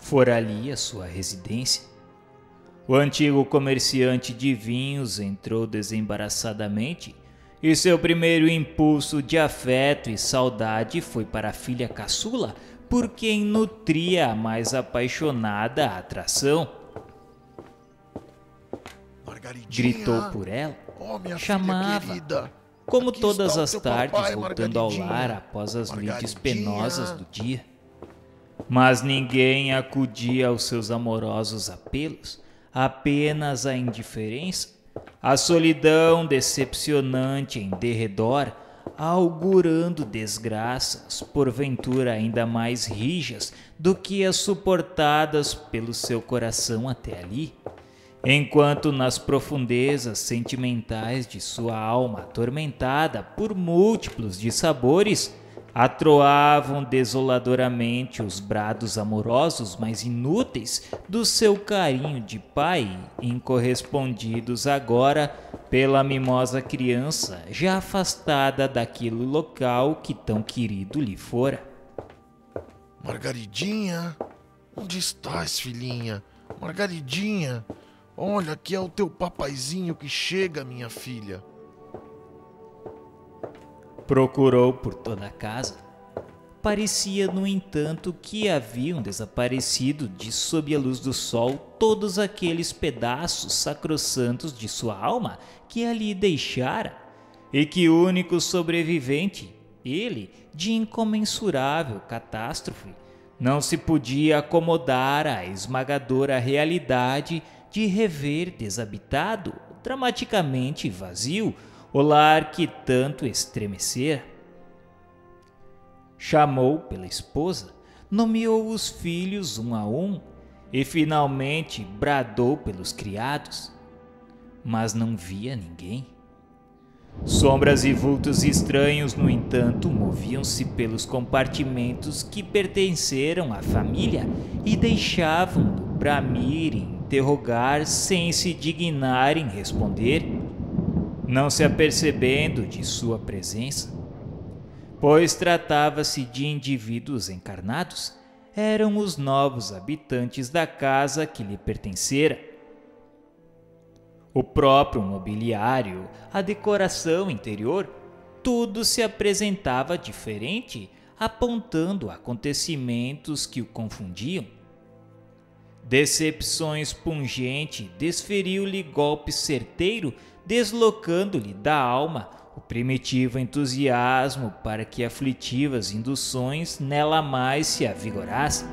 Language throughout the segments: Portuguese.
fora ali a sua residência. O antigo comerciante de vinhos entrou desembaraçadamente e seu primeiro impulso de afeto e saudade foi para a filha caçula, por quem nutria a mais apaixonada atração. Gritou por ela, chamava, como todas as tardes, voltando ao lar após as lides penosas do dia. Mas ninguém acudia aos seus amorosos apelos, apenas a indiferença, a solidão decepcionante em derredor, augurando desgraças, porventura ainda mais rijas do que as suportadas pelo seu coração até ali, enquanto nas profundezas sentimentais de sua alma atormentada por múltiplos dissabores, atroavam desoladoramente os brados amorosos mais inúteis do seu carinho de pai, incorrespondidos agora pela mimosa criança já afastada daquele local que tão querido lhe fora. Margaridinha, onde estás, filhinha? Margaridinha, olha que é o teu papaizinho que chega, minha filha. Procurou por toda a casa. Parecia, no entanto, que haviam desaparecido de sob a luz do sol todos aqueles pedaços sacrossantos de sua alma que ali deixara, e que o único sobrevivente, ele, de incomensurável catástrofe, não se podia acomodar à esmagadora realidade de rever desabitado, dramaticamente vazio, o lar que tanto estremecera. Chamou pela esposa, nomeou os filhos um a um e finalmente bradou pelos criados, mas não via ninguém. Sombras e vultos estranhos, no entanto, moviam-se pelos compartimentos que pertenceram à família e deixavam-no bramir e interrogar sem se dignar em responder, não se apercebendo de sua presença, pois tratava-se de indivíduos encarnados, eram os novos habitantes da casa que lhe pertencera. O próprio mobiliário, a decoração interior, tudo se apresentava diferente, apontando acontecimentos que o confundiam. Decepções pungente desferiu-lhe golpe certeiro, deslocando-lhe da alma o primitivo entusiasmo para que aflitivas induções nela mais se avigorassem.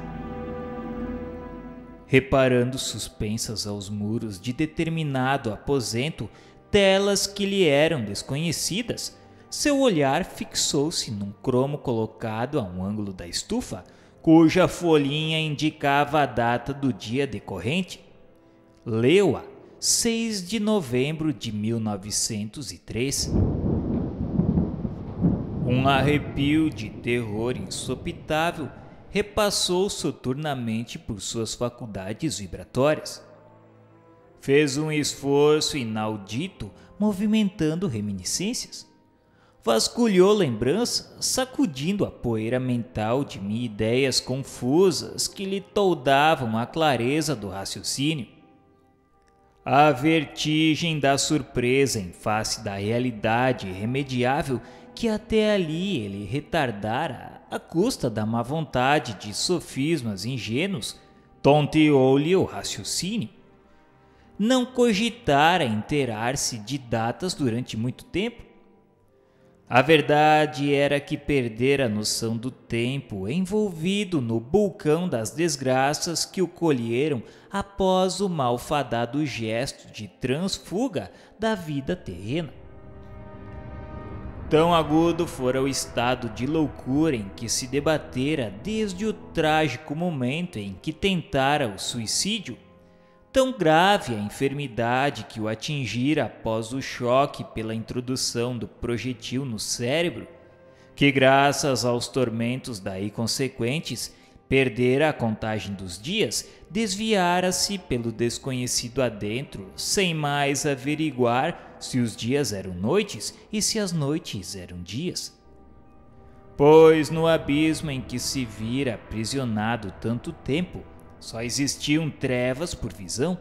Reparando suspensas aos muros de determinado aposento telas que lhe eram desconhecidas, seu olhar fixou-se num cromo colocado a um ângulo da estufa, cuja folhinha indicava a data do dia decorrente. Leu-a 6 de novembro de 1903. Um arrepio de terror insopitável repassou soturnamente por suas faculdades vibratórias. Fez um esforço inaudito, movimentando reminiscências. Vasculhou lembranças, sacudindo a poeira mental de mil ideias confusas que lhe toldavam a clareza do raciocínio. A vertigem da surpresa em face da realidade irremediável que até ali ele retardara à custa da má vontade de sofismas ingênuos, tonteou-lhe o raciocínio. Não cogitara inteirar-se de datas durante muito tempo. A verdade era que perdera a noção do tempo, envolvido no vulcão das desgraças que o colheram após o malfadado gesto de transfuga da vida terrena. Tão agudo fora o estado de loucura em que se debatera desde o trágico momento em que tentara o suicídio, tão grave a enfermidade que o atingira após o choque pela introdução do projetil no cérebro, que graças aos tormentos daí consequentes, perdera a contagem dos dias, desviara-se pelo desconhecido adentro, sem mais averiguar se os dias eram noites e se as noites eram dias. Pois no abismo em que se vira aprisionado tanto tempo, Só existiam trevas por visão.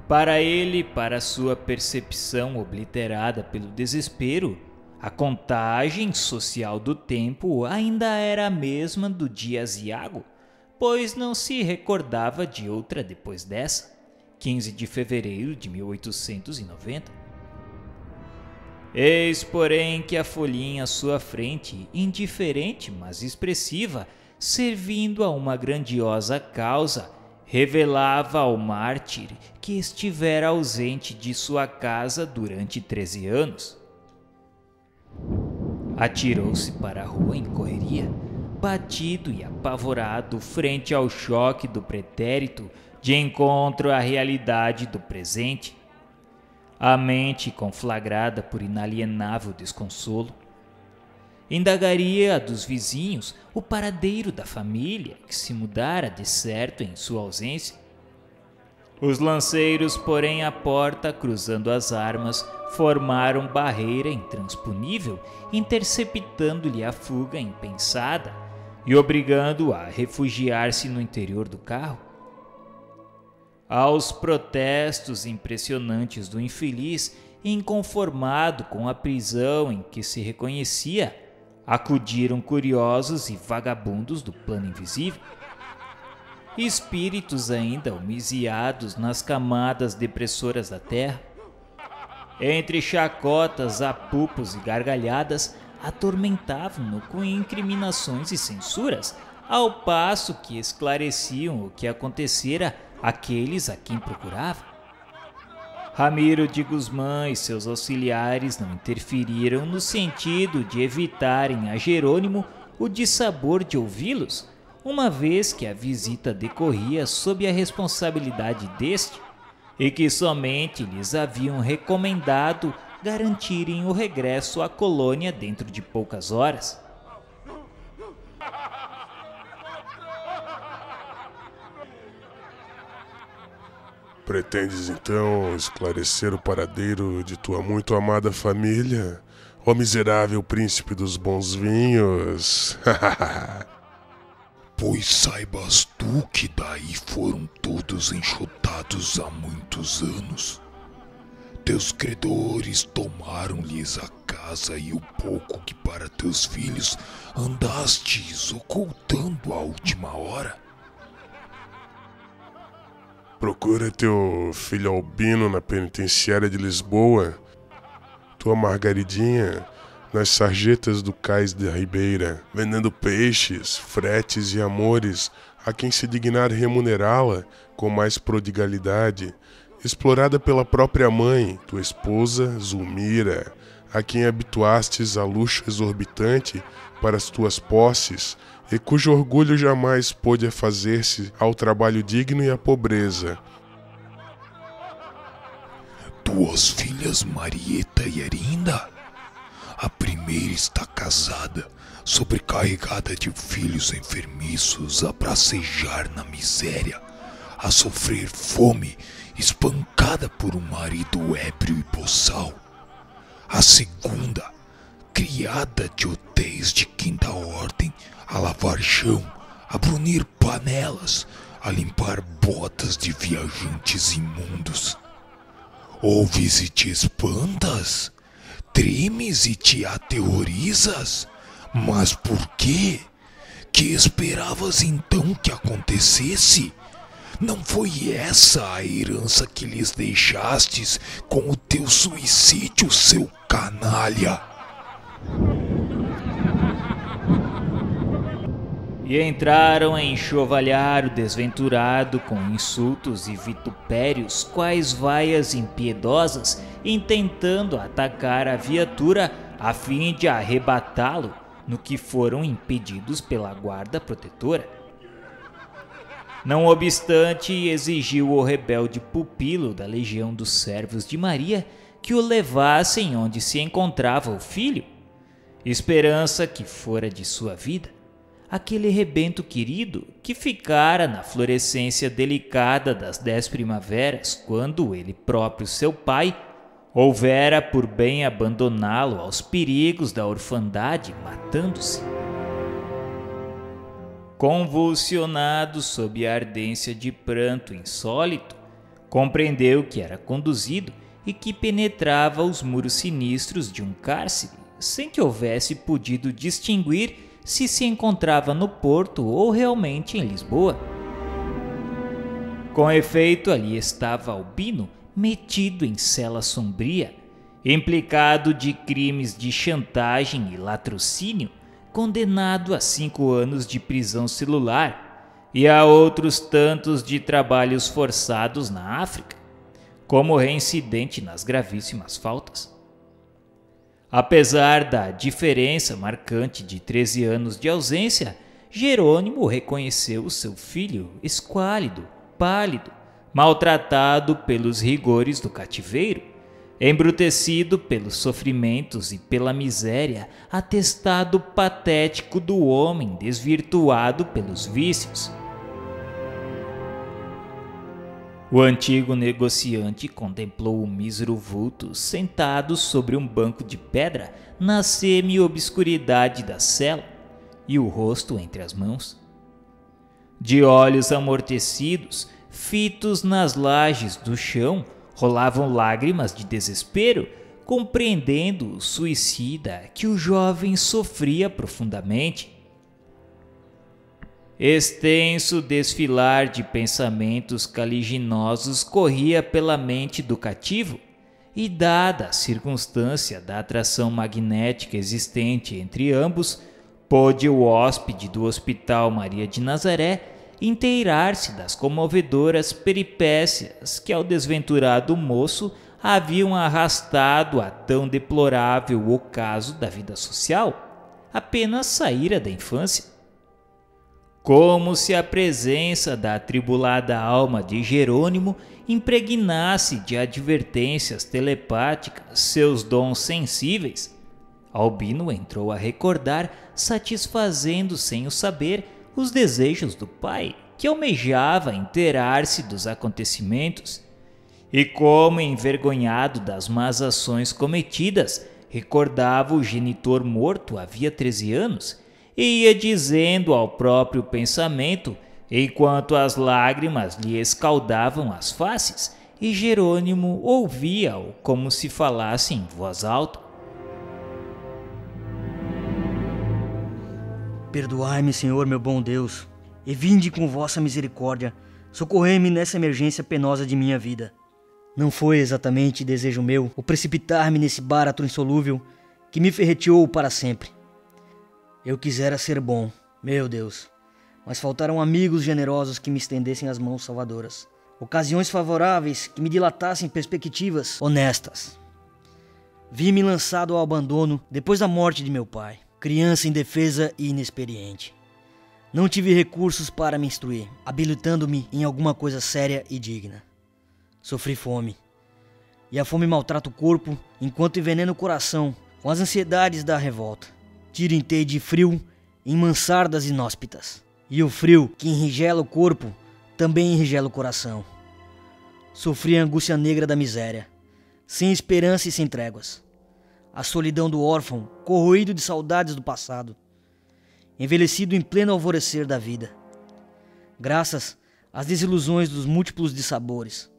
Para ele, para sua percepção obliterada pelo desespero, a contagem social do tempo ainda era a mesma do dia aziago, pois não se recordava de outra depois dessa, 15 de fevereiro de 1890. Eis, porém, que a folhinha à sua frente, indiferente mas expressiva, servindo a uma grandiosa causa, revelava ao mártir que estivera ausente de sua casa durante 13 anos. Atirou-se para a rua em correria, batido e apavorado frente ao choque do pretérito de encontro à realidade do presente. A mente conflagrada por inalienável desconsolo, indagaria dos vizinhos o paradeiro da família que se mudara de certo em sua ausência. Os lanceiros, porém, à porta, cruzando as armas, formaram barreira intransponível, interceptando-lhe a fuga impensada e obrigando-o a refugiar-se no interior do carro. Aos protestos impressionantes do infeliz, inconformado com a prisão em que se reconhecia, acudiram curiosos e vagabundos do plano invisível. Espíritos ainda homiziados nas camadas depressoras da terra. Entre chacotas, apupos e gargalhadas, atormentavam-no com incriminações e censuras, ao passo que esclareciam o que acontecera àqueles a quem procurava. Ramiro de Guzmán e seus auxiliares não interferiram no sentido de evitarem a Jerônimo o dissabor de ouvi-los, uma vez que a visita decorria sob a responsabilidade deste e que somente lhes haviam recomendado garantirem o regresso à colônia dentro de poucas horas. Pretendes então esclarecer o paradeiro de tua muito amada família, ó miserável príncipe dos bons vinhos? Pois saibas tu que daí foram todos enxotados há muitos anos. Teus credores tomaram-lhes a casa e o pouco que para teus filhos andastes ocultando à última hora. Procura teu filho Albino na penitenciária de Lisboa, tua Margaridinha nas sarjetas do cais da Ribeira, vendendo peixes, fretes e amores a quem se dignar remunerá-la com mais prodigalidade, explorada pela própria mãe, tua esposa Zulmira, a quem habituastes a luxo exorbitante para as tuas posses, e cujo orgulho jamais pôde fazer-se ao trabalho digno e à pobreza. Tuas filhas Marieta e Erinda? A primeira está casada, sobrecarregada de filhos enfermiços, a bracejar na miséria, a sofrer fome, espancada por um marido ébrio e boçal. A segunda, criada de hotéis de quinta ordem, a lavar chão, a brunir panelas, a limpar botas de viajantes imundos. Ouves e te espantas? Tremes e te aterrorizas? Mas por quê? Que esperavas então que acontecesse? Não foi essa a herança que lhes deixastes com o teu suicídio, seu canalha? E entraram a enxovalhar o desventurado com insultos e vitupérios, quais vaias impiedosas, intentando atacar a viatura a fim de arrebatá-lo, no que foram impedidos pela guarda protetora. Não obstante, exigiu o rebelde pupilo da legião dos servos de Maria que o levassem onde se encontrava o filho, esperança que fora de sua vida, aquele rebento querido que ficara na florescência delicada das 10 primaveras, quando ele próprio, seu pai, houvera por bem abandoná-lo aos perigos da orfandade, matando-se. convulsionado sob a ardência de pranto insólito, compreendeu que era conduzido e que penetrava os muros sinistros de um cárcere, sem que houvesse podido distinguir se se encontrava no Porto ou realmente em Lisboa. Com efeito, ali estava Albino, metido em cela sombria, implicado de crimes de chantagem e latrocínio, condenado a 5 anos de prisão celular e a outros tantos de trabalhos forçados na África, como reincidente nas gravíssimas faltas. Apesar da diferença marcante de 13 anos de ausência, Jerônimo reconheceu seu filho esquálido, pálido, maltratado pelos rigores do cativeiro, embrutecido pelos sofrimentos e pela miséria, atestado patético do homem desvirtuado pelos vícios. O antigo negociante contemplou o mísero vulto sentado sobre um banco de pedra na semi-obscuridade da cela e o rosto entre as mãos. De olhos amortecidos, fitos nas lajes do chão, rolavam lágrimas de desespero, compreendendo o suicida que o jovem sofria profundamente. Extenso desfilar de pensamentos caliginosos corria pela mente do cativo, e dada a circunstância da atração magnética existente entre ambos, pôde o hóspede do Hospital Maria de Nazaré inteirar-se das comovedoras peripécias que ao desventurado moço haviam arrastado a tão deplorável ocaso da vida social, apenas saíra da infância. Como se a presença da atribulada alma de Jerônimo impregnasse de advertências telepáticas seus dons sensíveis, Albino entrou a recordar, satisfazendo sem o saber os desejos do pai, que almejava inteirar-se dos acontecimentos, e como envergonhado das más ações cometidas, recordava o genitor morto havia 13 anos, e ia dizendo ao próprio pensamento, enquanto as lágrimas lhe escaldavam as faces, e Jerônimo ouvia-o como se falasse em voz alta. Perdoai-me, Senhor, meu bom Deus, e vinde com vossa misericórdia, socorrei-me nessa emergência penosa de minha vida. Não foi exatamente desejo meu o precipitar-me nesse báratro insolúvel que me ferreteou para sempre. Eu quisera ser bom, meu Deus, mas faltaram amigos generosos que me estendessem as mãos salvadoras, ocasiões favoráveis que me dilatassem perspectivas honestas. Vi-me lançado ao abandono depois da morte de meu pai, criança indefesa e inexperiente. Não tive recursos para me instruir, habilitando-me em alguma coisa séria e digna. Sofri fome, e a fome maltrata o corpo enquanto envenena o coração com as ansiedades da revolta. Tirintei de frio em mansardas inóspitas, e o frio que enrigela o corpo também enrigela o coração. Sofri a angústia negra da miséria, sem esperança e sem tréguas. A solidão do órfão, corroído de saudades do passado, envelhecido em pleno alvorecer da vida, graças às desilusões dos múltiplos dissabores.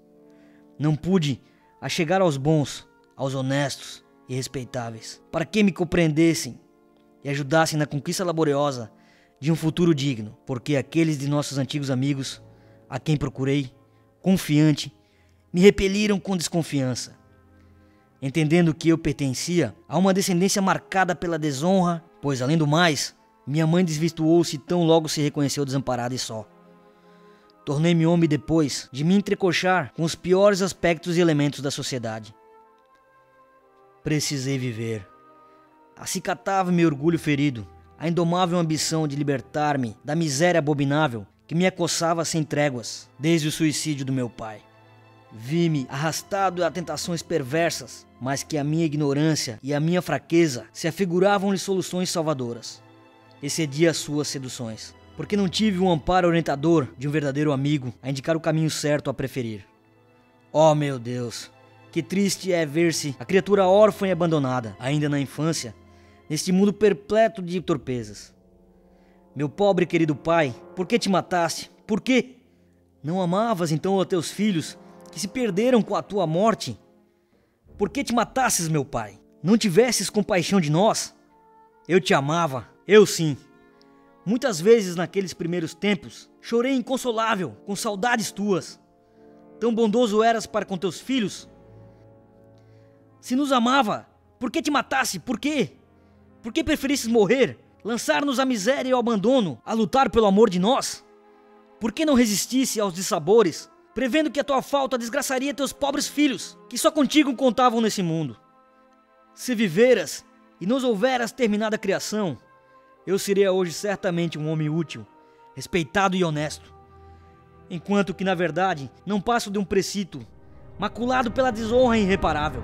Não pude achegar aos bons, aos honestos e respeitáveis, para que me compreendessem e ajudassem na conquista laboriosa de um futuro digno, porque aqueles de nossos antigos amigos, a quem procurei, confiante, me repeliram com desconfiança, entendendo que eu pertencia a uma descendência marcada pela desonra, pois, além do mais, minha mãe desvirtuou-se tão logo se reconheceu desamparada e só. Tornei-me homem depois de me entrecoxar com os piores aspectos e elementos da sociedade. Precisei viver. Acicatava meu orgulho ferido, a indomável ambição de libertar-me da miséria abominável que me acossava sem tréguas desde o suicídio do meu pai. Vi-me arrastado a tentações perversas, mas que a minha ignorância e a minha fraqueza se afiguravam-lhe soluções salvadoras. Excedi as suas seduções, porque não tive um amparo orientador de um verdadeiro amigo a indicar o caminho certo a preferir. Oh, meu Deus, que triste é ver-se a criatura órfã e abandonada, ainda na infância, neste mundo perpleto de torpezas. Meu pobre e querido pai, por que te mataste? Por quê? Não amavas então a teus filhos, que se perderam com a tua morte? Por que te matasses, meu pai? Não tivesses compaixão de nós? Eu te amava, eu sim. Muitas vezes naqueles primeiros tempos, chorei inconsolável, com saudades tuas. Tão bondoso eras para com teus filhos. Se nos amava, por que te matasse? Por quê? Por que preferisses morrer, lançar-nos à miséria e ao abandono, a lutar pelo amor de nós? Por que não resistisse aos dissabores, prevendo que a tua falta desgraçaria teus pobres filhos, que só contigo contavam nesse mundo? Se viveras e nos houveras terminado a criação, eu seria hoje certamente um homem útil, respeitado e honesto. Enquanto que, na verdade, não passo de um precito, maculado pela desonra irreparável.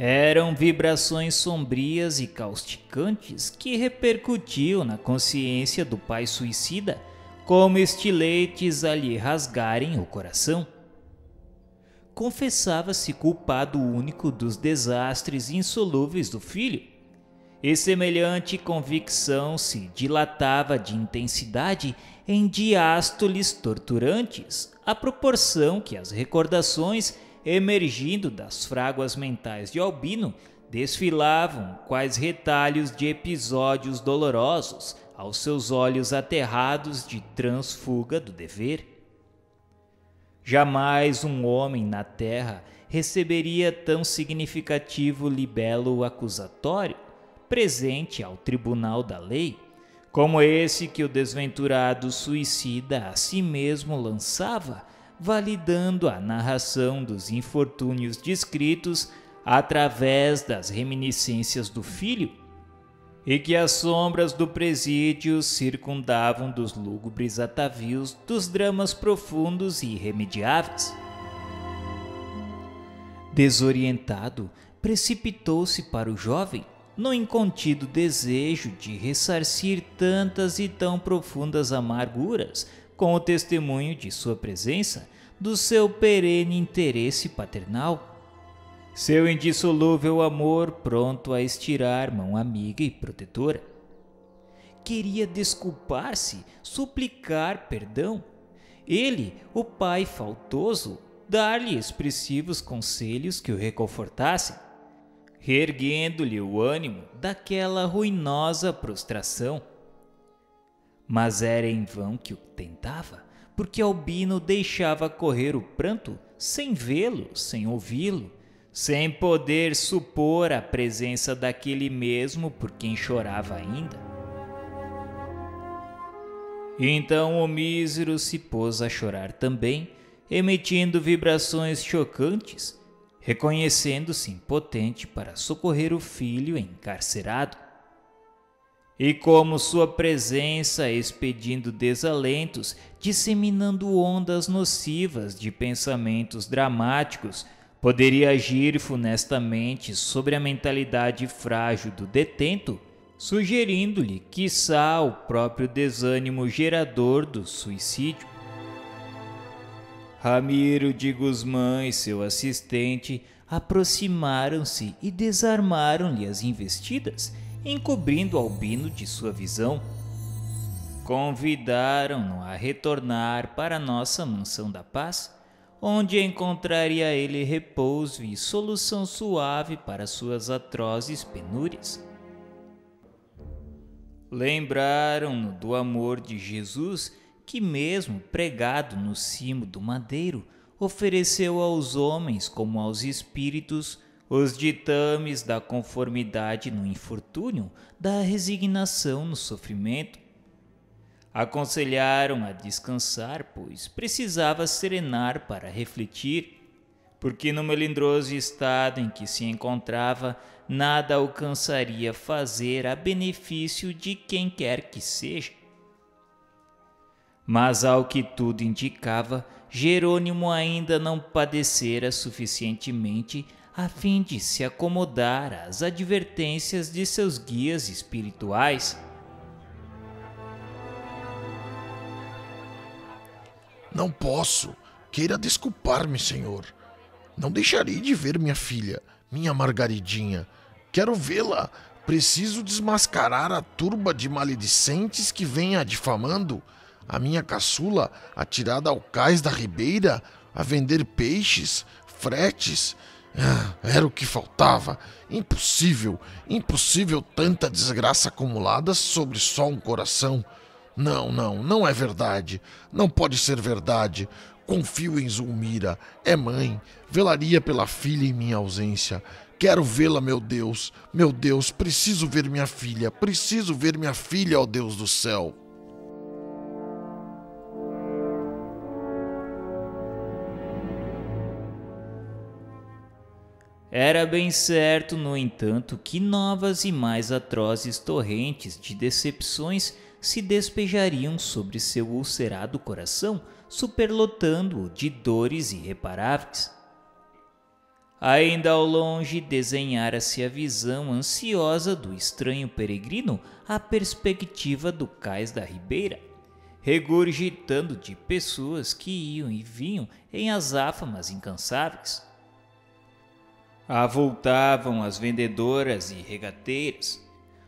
Eram vibrações sombrias e causticantes que repercutiam na consciência do pai suicida como estiletes a lhe rasgarem o coração. Confessava-se culpado único dos desastres insolúveis do filho, e semelhante convicção se dilatava de intensidade em diástoles torturantes, à proporção que as recordações emergindo das fráguas mentais de Albino, desfilavam quais retalhos de episódios dolorosos aos seus olhos aterrados de transfuga do dever. Jamais um homem na terra receberia tão significativo libelo acusatório, presente ao tribunal da lei, como esse que o desventurado suicida a si mesmo lançava, validando a narração dos infortúnios descritos através das reminiscências do filho, e que as sombras do presídio circundavam dos lúgubres atavios dos dramas profundos e irremediáveis. Desorientado, precipitou-se para o jovem, no incontido desejo de ressarcir tantas e tão profundas amarguras com o testemunho de sua presença, do seu perene interesse paternal, seu indissolúvel amor pronto a estirar mão amiga e protetora. Queria desculpar-se, suplicar perdão. Ele, o pai faltoso, dar-lhe expressivos conselhos que o reconfortassem, reerguendo-lhe o ânimo daquela ruinosa prostração. Mas era em vão que o tentava, porque Albino deixava correr o pranto sem vê-lo, sem ouvi-lo, sem poder supor a presença daquele mesmo por quem chorava ainda. Então o mísero se pôs a chorar também, emitindo vibrações chocantes, reconhecendo-se impotente para socorrer o filho encarcerado. E como sua presença expedindo desalentos, disseminando ondas nocivas de pensamentos dramáticos, poderia agir funestamente sobre a mentalidade frágil do detento, sugerindo-lhe, quiçá, o próprio desânimo gerador do suicídio. Ramiro de Guzmán e seu assistente aproximaram-se e desarmaram-lhe as investidas, encobrindo Albino de sua visão. Convidaram-no a retornar para nossa mansão da paz, onde encontraria ele repouso e solução suave para suas atrozes penúrias. Lembraram-no do amor de Jesus, que mesmo pregado no cimo do madeiro, ofereceu aos homens como aos espíritos os ditames da conformidade no infortúnio, da resignação no sofrimento. Aconselharam a descansar, pois precisava serenar para refletir, porque no melindroso estado em que se encontrava, nada alcançaria fazer a benefício de quem quer que seja. Mas ao que tudo indicava, Jerônimo ainda não padecera suficientemente a fim de se acomodar às advertências de seus guias espirituais. Não posso. Queira desculpar-me, senhor. Não deixarei de ver minha filha, minha Margaridinha. Quero vê-la. Preciso desmascarar a turba de maledicentes que vem a difamando. A minha caçula, atirada ao cais da ribeira, a vender peixes, fretes. Era o que faltava. Impossível, impossível tanta desgraça acumulada sobre só um coração. Não é verdade. Não pode ser verdade. Confio em Zulmira. É mãe. Velaria pela filha em minha ausência. Quero vê-la, meu Deus. Meu Deus, preciso ver minha filha. Preciso ver minha filha, ó Deus do céu. Era bem certo, no entanto, que novas e mais atrozes torrentes de decepções se despejariam sobre seu ulcerado coração, superlotando-o de dores irreparáveis. Ainda ao longe desenhara-se a visão ansiosa do estranho peregrino à perspectiva do cais da ribeira, regurgitando de pessoas que iam e vinham em azáfamas incansáveis. Avultavam as vendedoras e regateiras,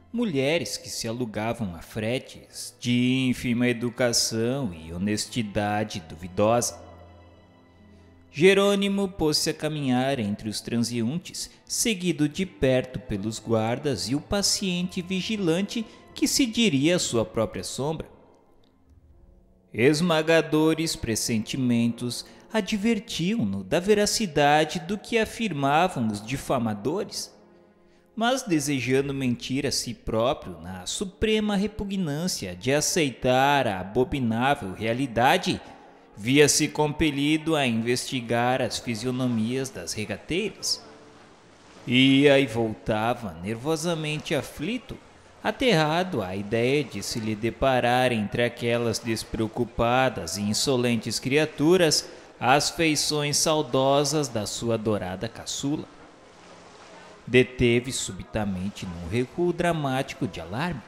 mulheres que se alugavam a fretes de ínfima educação e honestidade duvidosa. Jerônimo pôs-se a caminhar entre os transeuntes, seguido de perto pelos guardas e o paciente vigilante que se diria a sua própria sombra. Esmagadores pressentimentos advertiam-no da veracidade do que afirmavam os difamadores, mas desejando mentir a si próprio na suprema repugnância de aceitar a abominável realidade, via-se compelido a investigar as fisionomias das regateiras. Ia e voltava nervosamente aflito, aterrado à ideia de se lhe deparar entre aquelas despreocupadas e insolentes criaturas as feições saudosas da sua adorada caçula. Deteve subitamente num recuo dramático de alarme.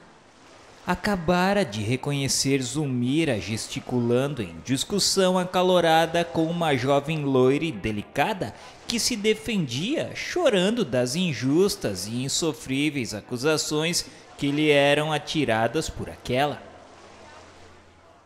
Acabara de reconhecer Zulmira gesticulando em discussão acalorada com uma jovem loira e delicada que se defendia, chorando das injustas e insofríveis acusações que lhe eram atiradas por aquela.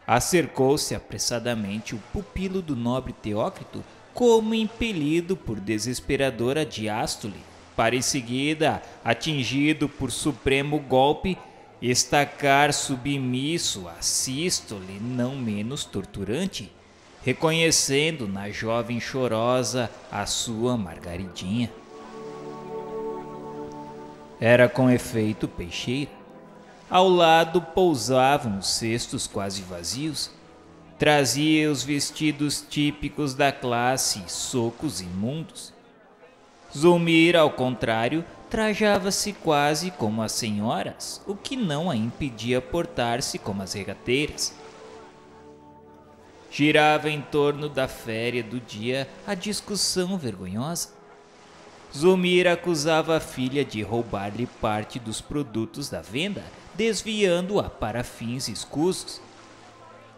Acercou-se apressadamente o pupilo do nobre Teócrito, como impelido por desesperadora diástole, para em seguida, atingido por supremo golpe, estacar submisso a sístole não menos torturante, reconhecendo na jovem chorosa a sua Margaridinha. Era com efeito peixeira. Ao lado pousavam os cestos quase vazios. Trazia os vestidos típicos da classe, socos imundos. Zulmira, ao contrário, trajava-se quase como as senhoras, o que não a impedia portar-se como as regateiras. Girava em torno da féria do dia a discussão vergonhosa. Zulmira acusava a filha de roubar-lhe parte dos produtos da venda, desviando-a para fins escusos.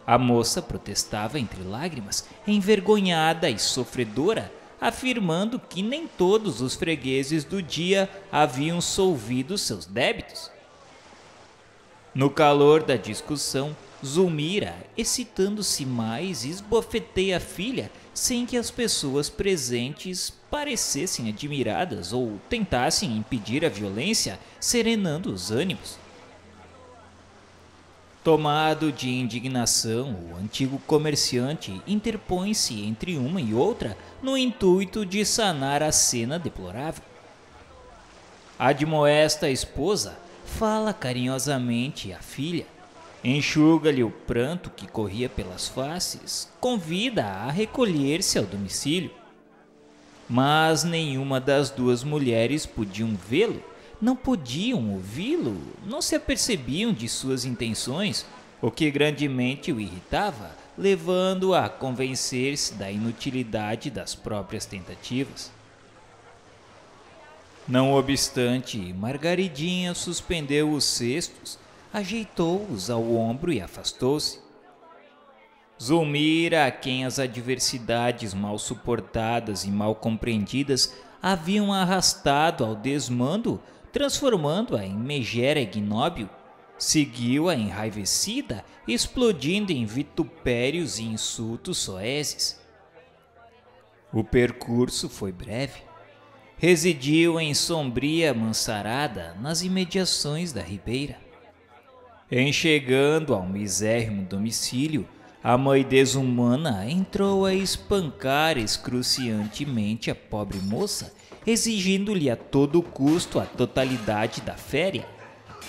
A moça protestava entre lágrimas, envergonhada e sofredora, afirmando que nem todos os fregueses do dia haviam solvido seus débitos. No calor da discussão, Zulmira, excitando-se mais, esbofeteia a filha sem que as pessoas presentes parecessem admiradas ou tentassem impedir a violência, serenando os ânimos. Tomado de indignação, o antigo comerciante interpõe-se entre uma e outra no intuito de sanar a cena deplorável. Admoesta a esposa, fala carinhosamente à filha, enxuga-lhe o pranto que corria pelas faces, convida-a a recolher-se ao domicílio. Mas nenhuma das duas mulheres podiam vê-lo, não podiam ouvi-lo, não se apercebiam de suas intenções, o que grandemente o irritava, levando-o a convencer-se da inutilidade das próprias tentativas. Não obstante, Margaridinha suspendeu os cestos, ajeitou-os ao ombro e afastou-se. Zulmira, a quem as adversidades mal suportadas e mal compreendidas haviam arrastado ao desmando, transformando-a em megera ignóbil, seguiu-a enraivecida, explodindo em vitupérios e insultos soezes. O percurso foi breve. Residiu em sombria mansarada nas imediações da ribeira. Em chegando ao misérrimo domicílio, a mãe desumana entrou a espancar excruciantemente a pobre moça, exigindo-lhe a todo custo a totalidade da féria,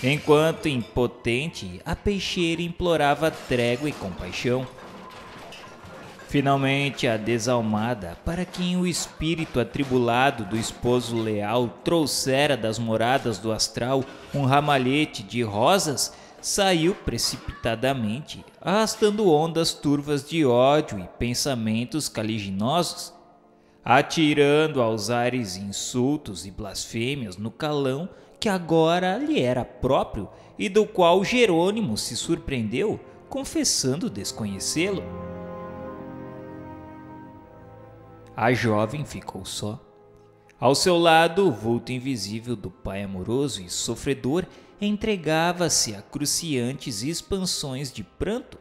enquanto impotente a peixeira implorava trégua e compaixão. Finalmente, a desalmada, para quem o espírito atribulado do esposo leal trouxera das moradas do astral um ramalhete de rosas, saiu precipitadamente, arrastando ondas turvas de ódio e pensamentos caliginosos, atirando aos ares insultos e blasfêmias no calão que agora lhe era próprio e do qual Jerônimo se surpreendeu, confessando desconhecê-lo. A jovem ficou só. Ao seu lado, o vulto invisível do pai amoroso e sofredor entregava-se a cruciantes expansões de pranto,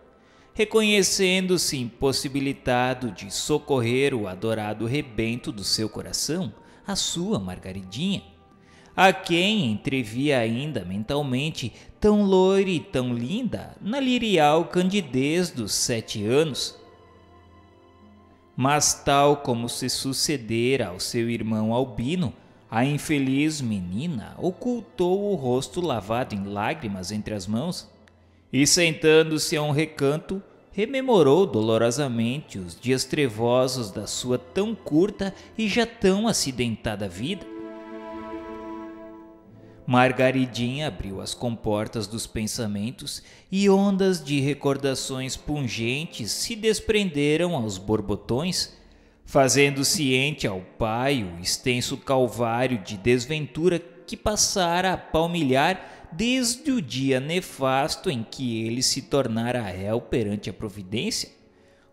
reconhecendo-se impossibilitado de socorrer o adorado rebento do seu coração, a sua Margaridinha, a quem entrevia ainda mentalmente tão loira e tão linda na lirial candidez dos 7 anos. Mas tal como se sucedera ao seu irmão Albino, a infeliz menina ocultou o rosto lavado em lágrimas entre as mãos e, sentando-se a um recanto, rememorou dolorosamente os dias trevosos da sua tão curta e já tão acidentada vida. Margaridinha abriu as comportas dos pensamentos e ondas de recordações pungentes se desprenderam aos borbotões, fazendo ciente ao pai o extenso calvário de desventura que passara a palmilhar desde o dia nefasto em que ele se tornara réu perante a providência,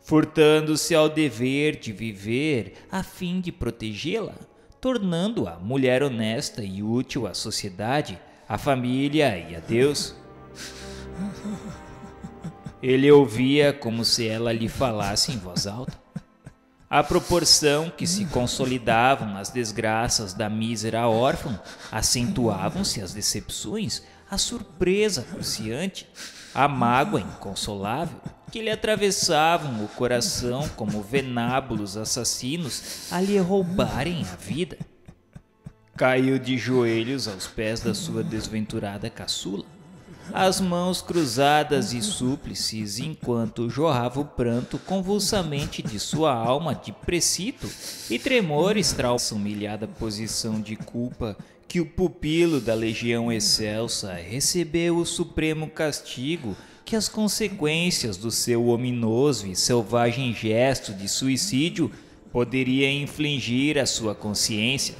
furtando-se ao dever de viver a fim de protegê-la, tornando-a mulher honesta e útil à sociedade, à família e a Deus. Ele ouvia como se ela lhe falasse em voz alta. À proporção que se consolidavam as desgraças da mísera órfã, acentuavam-se as decepções, a surpresa cruciante, a mágoa inconsolável, que lhe atravessavam o coração como venábulos assassinos a lhe roubarem a vida. Caiu de joelhos aos pés da sua desventurada caçula, as mãos cruzadas e súplices, enquanto jorrava o pranto convulsamente de sua alma de precito e tremores traumas humilhada posição de culpa que o pupilo da legião excelsa recebeu o supremo castigo que as consequências do seu ominoso e selvagem gesto de suicídio poderia infligir à sua consciência.